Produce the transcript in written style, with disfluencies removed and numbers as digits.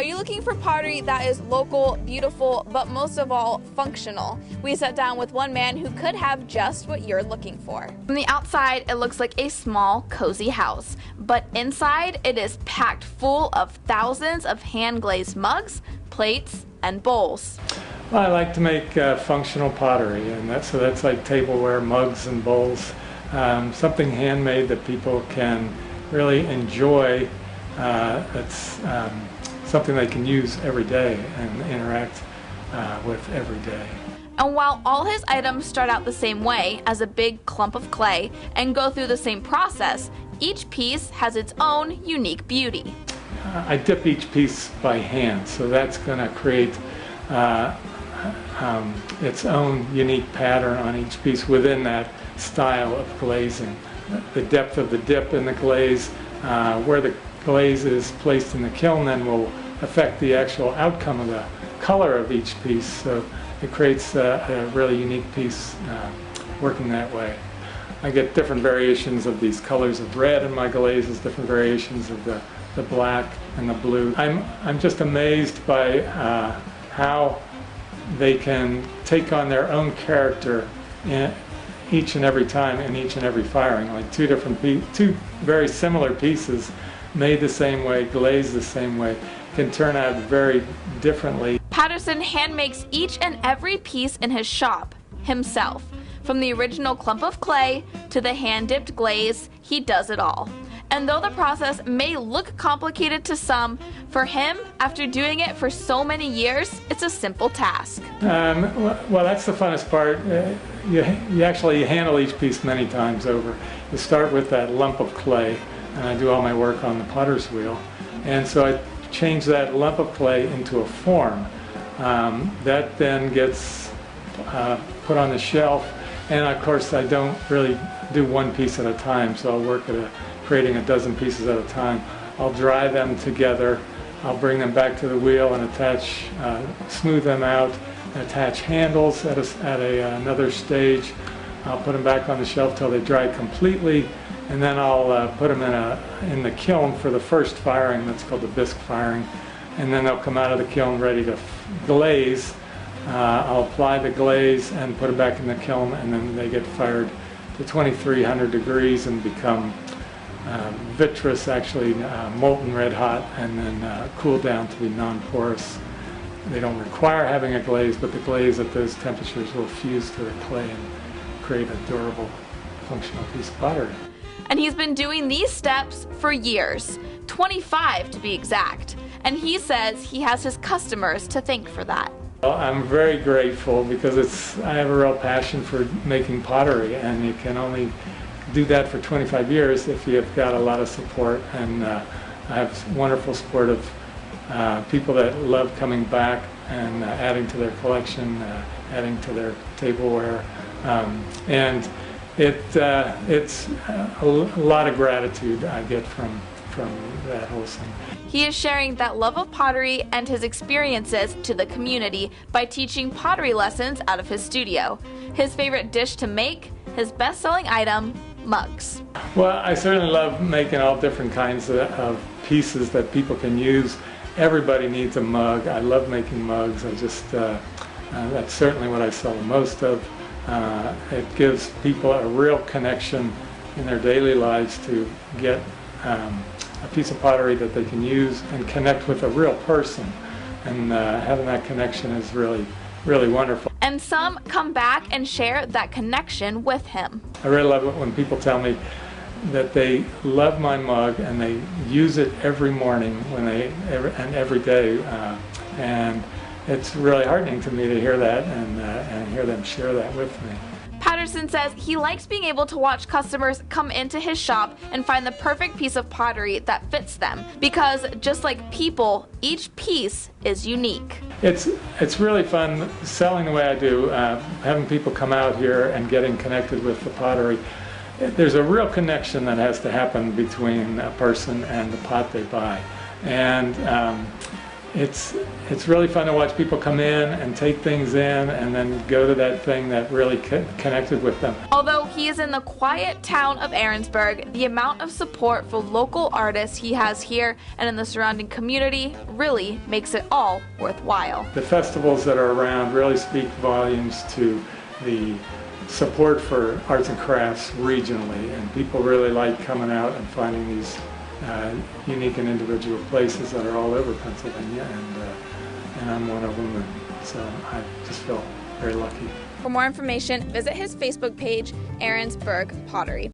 Are you looking for pottery that is local, beautiful, but most of all, functional? We sat down with one man who could have just what you're looking for. From the outside, it looks like a small, cozy house, but inside, it is packed full of thousands of hand-glazed mugs, plates, and bowls. Well, I like to make functional pottery, and that's like tableware, mugs, and bowls. Something handmade that people can really enjoy. It's something they can use every day and interact with every day. And while all his items start out the same way, as a big clump of clay, and go through the same process, each piece has its own unique beauty. I dip each piece by hand, so that's going to create its own unique pattern on each piece within that style of glazing. The depth of the dip in the glaze, where the glaze is placed in the kiln, then will affect the actual outcome of the color of each piece. So it creates a really unique piece working that way. I get different variations of these colors of red in my glazes, different variations of the black and the blue. I'm just amazed by how they can take on their own character in each and every time in each and every firing. Like two very similar pieces made the same way, glazed the same way, can turn out very differently. Patterson hand makes each and every piece in his shop himself. From the original clump of clay to the hand-dipped glaze, he does it all. And though the process may look complicated to some, for him, after doing it for so many years, it's a simple task. Well, that's the funnest part. You actually handle each piece many times over. You start with that lump of clay, and I do all my work on the potter's wheel. And so I change that lump of clay into a form. That then gets put on the shelf, and of course I don't really do one piece at a time, so I'll work at creating a dozen pieces at a time. I'll dry them together, I'll bring them back to the wheel and attach, smooth them out, and attach handles at another stage. I'll put them back on the shelf till they dry completely, and then I'll put them in the kiln for the first firing. That's called the bisque firing, and then they'll come out of the kiln ready to glaze. I'll apply the glaze and put it back in the kiln, and then they get fired to 2300 degrees and become vitreous, actually molten red hot, and then cool down to be non-porous. They don't require having a glaze, but the glaze at those temperatures will fuse to the clay and create a durable, functional piece of pottery. And he's been doing these steps for years, 25 to be exact. And he says he has his customers to thank for that. Well, I'm very grateful because I have a real passion for making pottery, and you can only do that for 25 years if you've got a lot of support. And I have wonderful support of people that love coming back and adding to their collection, adding to their tableware. And it's a lot of gratitude I get from that whole thing. He is sharing that love of pottery and his experiences to the community by teaching pottery lessons out of his studio. His favorite dish to make, his best-selling item, mugs. Well, I certainly love making all different kinds of pieces that people can use. Everybody needs a mug. I love making mugs. That's certainly what I sell the most of. It gives people a real connection in their daily lives to get a piece of pottery that they can use and connect with a real person. And having that connection is really, really wonderful. And some come back and share that connection with him. I really love it when people tell me that they love my mug and they use it every morning and every day. And it's really heartening to me to hear that and hear them share that with me. Patterson says he likes being able to watch customers come into his shop and find the perfect piece of pottery that fits them, because just like people, each piece is unique. It's really fun selling the way I do, having people come out here and getting connected with the pottery. There's a real connection that has to happen between a person and the pot they buy. And it's really fun to watch people come in and take things in and then go to that thing that really connected with them. Although he is in the quiet town of Aaronsburg, the amount of support for local artists he has here and in the surrounding community really makes it all worthwhile. The festivals that are around really speak volumes to the support for arts and crafts regionally, and people really like coming out and finding these unique and individual places that are all over Pennsylvania, and I'm one of them, and so I just feel very lucky. For more information, visit his Facebook page, Aaronsburg Pottery.